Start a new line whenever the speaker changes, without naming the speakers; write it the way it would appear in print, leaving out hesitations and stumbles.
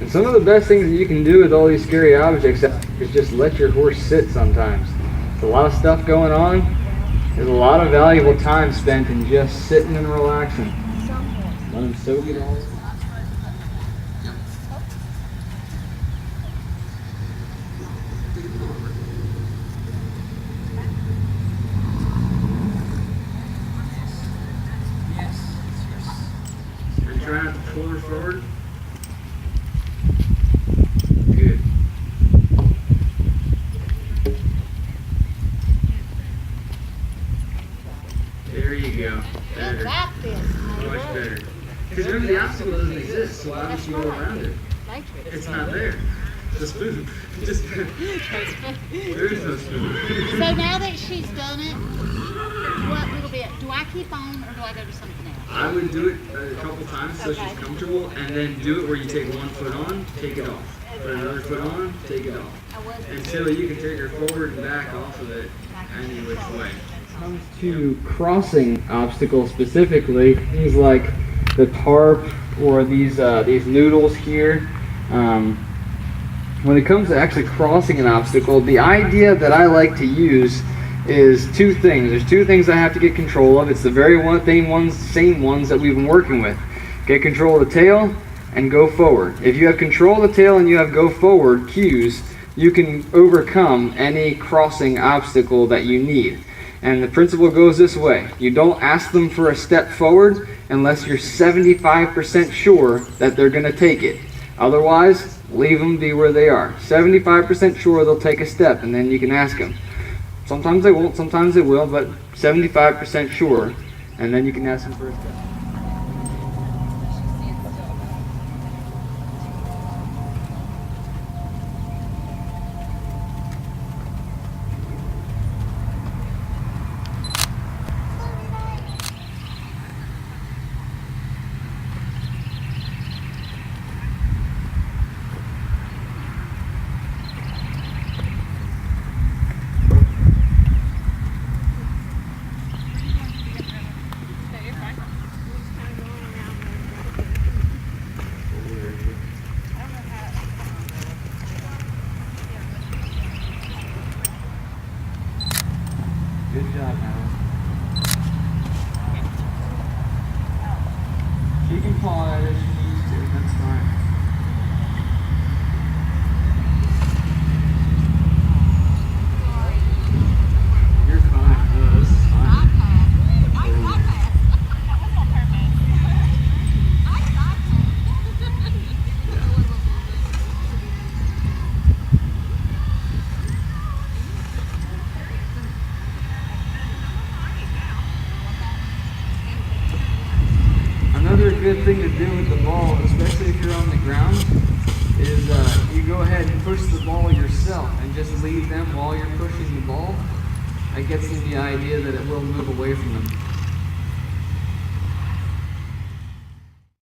And some of the best things that you can do with all these scary objects is just let your horse sit sometimes. There's a lot of stuff going on. There's a lot of valuable time spent in just sitting and relaxing. Let him soak it all. And try not to pull her forward. Good. There you go. Better. Much better. Because remember, the obstacle doesn't exist, so why would you go around it? It's not there. The spoon. Just there is no spoon.
So now that she's done it, what little bit? Do I keep on or do I go to something else?
I would do it a couple times so she's comfortable, and then do it where you take one foot on, take it off. Put another foot on, take it off. Until you can take her forward and back off of it any which way. When it comes to crossing obstacles specifically, things like the tarp or these noodles here, when it comes to actually crossing an obstacle, the idea that I like to use is two things. There's two things I have to get control of. It's the same ones that we've been working with. Get control of the tail and go forward. If you have control of the tail and you have go forward cues, you can overcome any crossing obstacle that you need. And the principle goes this way. You don't ask them for a step forward unless you're 75% sure that they're going to take it. Otherwise, leave them be where they are. 75% sure they'll take a step, and then you can ask them. Sometimes they won't, sometimes they will, but 75% sure, and then you can ask them for a step. Good job, Alan. She can paw at it if she needs to, that's fine. You're fine. Oh, this is fine. Another good thing to do with the ball, especially if you're on the ground, is you go ahead and push the ball yourself and just leave them while you're pushing the ball. That gets them the idea that it will move away from them.